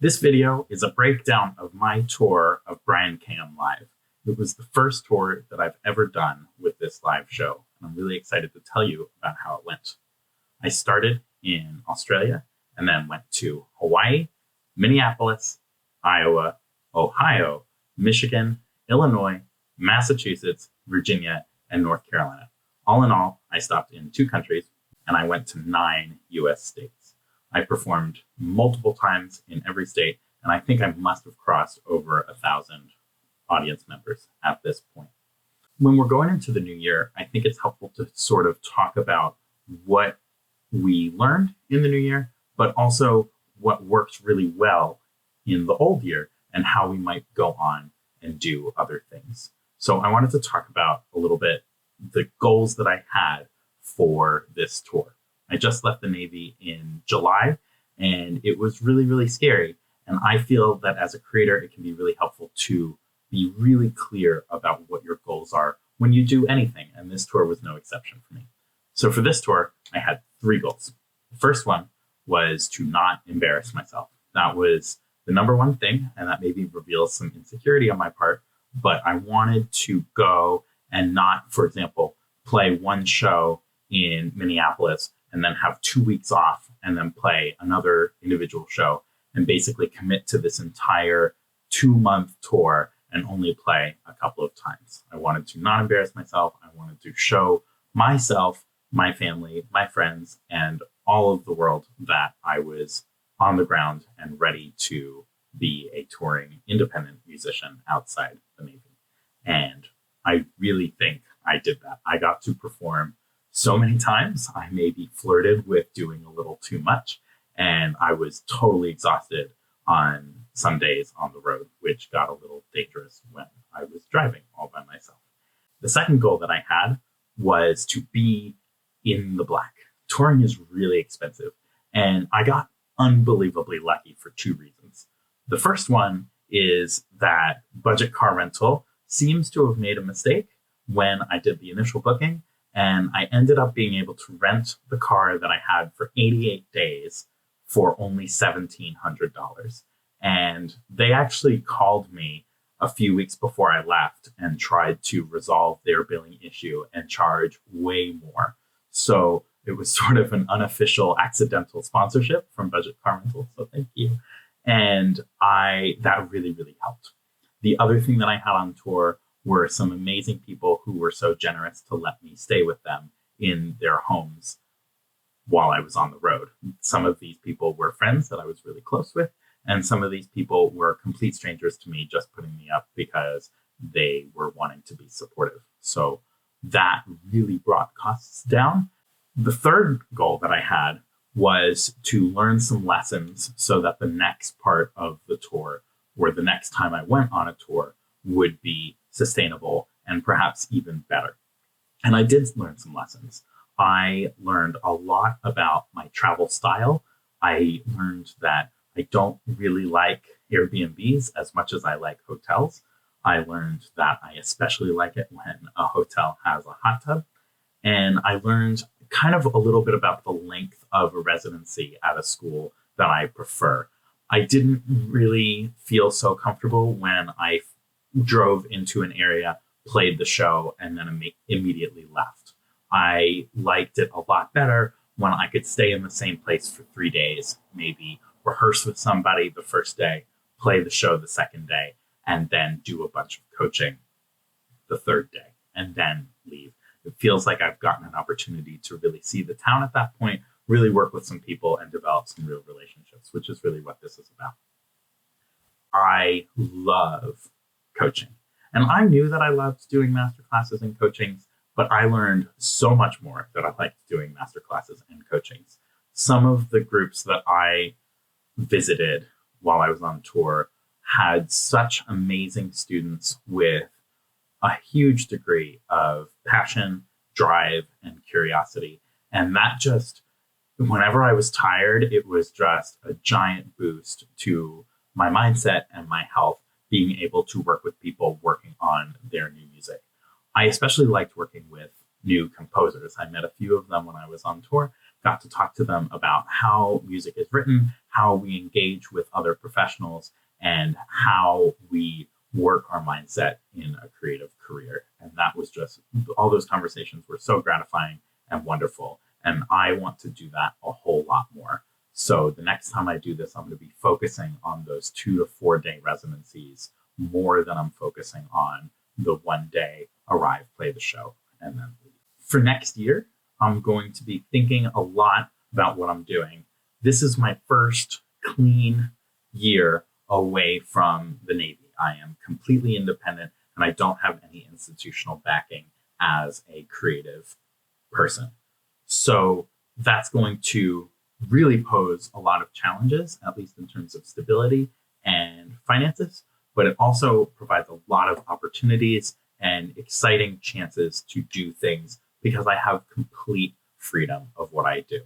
This video is a breakdown of my tour of Brian Cam Live. It was the first tour that I've ever done with this live show, and I'm really excited to tell you about how it went. I started in Australia and then went to Hawaii, Minneapolis, Iowa, Ohio, Michigan, Illinois, Massachusetts, Virginia, and North Carolina. All in all, I stopped in 2 countries and I went to 9 US states. I performed multiple times in every state, and I think I must have crossed over 1,000 audience members at this point. When we're going into the new year, I think it's helpful to sort of talk about what we learned in the new year, but also what worked really well in the old year and how we might go on and do other things. So I wanted to talk about a little bit the goals that I had for this tour. I just left the Navy in July, and it was really, really scary. And I feel that as a creator, it can be really helpful to be really clear about what your goals are when you do anything. And this tour was no exception for me. So for this tour, I had 3 goals. The first one was to not embarrass myself. That was the number one thing, and that maybe reveals some insecurity on my part. But I wanted to go and not, for example, play one show in Minneapolis and then have 2 weeks off and then play another individual show and basically commit to this entire 2-month tour and only play a couple of times. I wanted to not embarrass myself. I wanted to show myself, my family, my friends, and all of the world that I was on the ground and ready to be a touring independent musician outside the Navy. And I really think I did that. I got to perform so many times. I maybe flirted with doing a little too much, and I was totally exhausted on some days on the road, which got a little dangerous when I was driving all by myself. The second goal that I had was to be in the black. Touring is really expensive, and I got unbelievably lucky for 2 reasons. The first one is that Budget Car Rental seems to have made a mistake when I did the initial booking, and I ended up being able to rent the car that I had for 88 days for only $1,700. And they actually called me a few weeks before I left and tried to resolve their billing issue and charge way more. So it was sort of an unofficial accidental sponsorship from Budget Car Rental. So thank you. And that really, really helped. The other thing that I had on tour were some amazing people who were so generous to let me stay with them in their homes while I was on the road. Some of these people were friends that I was really close with, and some of these people were complete strangers to me, just putting me up because they were wanting to be supportive. So that really brought costs down. The third goal that I had was to learn some lessons so that the next part of the tour, or the next time I went on a tour, would be sustainable and perhaps even better. And I did learn some lessons. I learned a lot about my travel style. I learned that I don't really like Airbnbs as much as I like hotels. I learned that I especially like it when a hotel has a hot tub. And I learned kind of a little bit about the length of a residency at a school that I prefer. I didn't really feel so comfortable when I drove into an area, played the show, and then immediately left. I liked it a lot better when I could stay in the same place for 3 days, maybe rehearse with somebody the first day, play the show the second day, and then do a bunch of coaching the third day, and then leave. It feels like I've gotten an opportunity to really see the town at that point, really work with some people, and develop some real relationships, which is really what this is about. I love coaching. And I knew that I loved doing masterclasses and coachings, but I learned so much more that I liked doing masterclasses and coachings. Some of the groups that I visited while I was on tour had such amazing students with a huge degree of passion, drive, and curiosity. And that just, whenever I was tired, it was just a giant boost to my mindset and my health, being able to work with people working on their new music. I especially liked working with new composers. I met a few of them when I was on tour, got to talk to them about how music is written, how we engage with other professionals, and how we work our mindset in a creative career. And that was just, all those conversations were so gratifying and wonderful. And I want to do that a whole lot more. So the next time I do this, I'm going to be focusing on those 2 to 4 day residencies more than I'm focusing on the 1 day arrive, play the show, and then leave. For next year, I'm going to be thinking a lot about what I'm doing. This is my first clean year away from the Navy. I am completely independent and I don't have any institutional backing as a creative person. So that's going to really pose a lot of challenges, at least in terms of stability and finances, but it also provides a lot of opportunities and exciting chances to do things because I have complete freedom of what I do.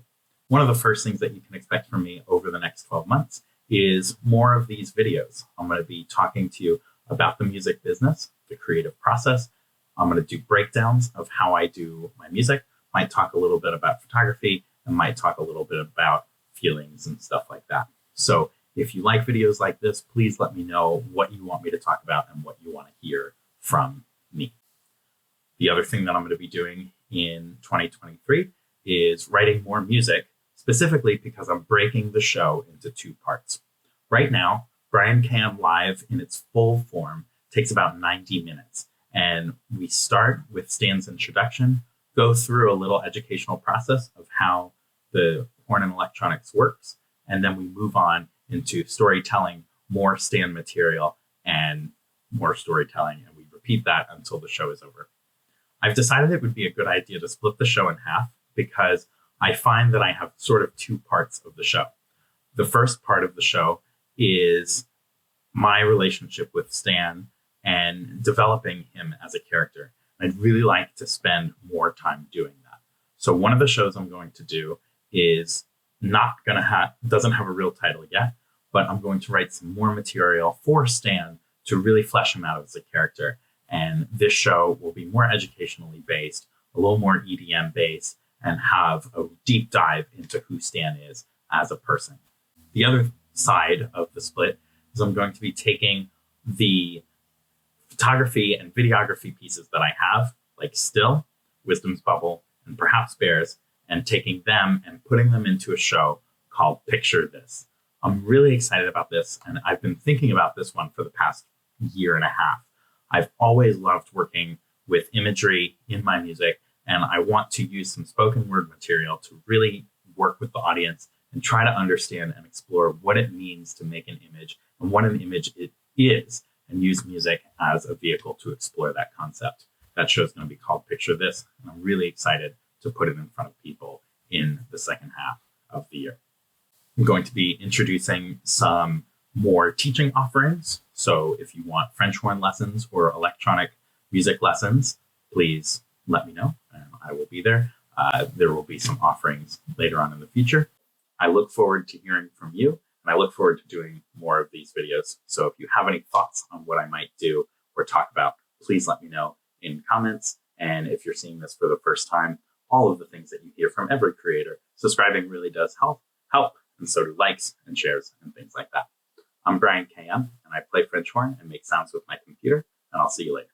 One of the first things that you can expect from me over the next 12 months is more of these videos. I'm going to be talking to you about the music business, the creative process. I'm going to do breakdowns of how I do my music, might talk a little bit about photography, and might talk a little bit about feelings and stuff like that. So if you like videos like this, please let me know what you want me to talk about and what you want to hear from me. The other thing that I'm going to be doing in 2023 is writing more music, specifically because I'm breaking the show into 2 parts. Right now, Brian Cam Live in its full form takes about 90 minutes. And we start with Stan's introduction, go through a little educational process of how the horn and electronics works, and then we move on into storytelling, more Stan material, and more storytelling, and we repeat that until the show is over. I've decided it would be a good idea to split the show in half because I find that I have sort of 2 parts of the show. The first part of the show is my relationship with Stan and developing him as a character. I'd really like to spend more time doing that. So one of the shows I'm going to do is doesn't have a real title yet, but I'm going to write some more material for Stan to really flesh him out as a character. And this show will be more educationally based, a little more EDM based, and have a deep dive into who Stan is as a person. The other side of the split is I'm going to be taking the photography and videography pieces that I have, like Still, Wisdom's Bubble, and perhaps Bears, and taking them and putting them into a show called Picture This. I'm really excited about this, and I've been thinking about this one for the past year and a half. I've always loved working with imagery in my music, and I want to use some spoken word material to really work with the audience and try to understand and explore what it means to make an image and what an image it is, and use music as a vehicle to explore that concept. That show is going to be called Picture This, and I'm really excited to put it in front of people in the second half of the year. I'm going to be introducing some more teaching offerings. So if you want French horn lessons or electronic music lessons, please let me know and I will be there. There will be some offerings later on in the future. I look forward to hearing from you, and I look forward to doing more of these videos. So if you have any thoughts on what I might do or talk about, please let me know in comments. And if you're seeing this for the first time, all of the things that you hear from every creator, subscribing really does help, and so do likes and shares and things like that. I'm Brian KM, and I play French horn and make sounds with my computer, and I'll see you later.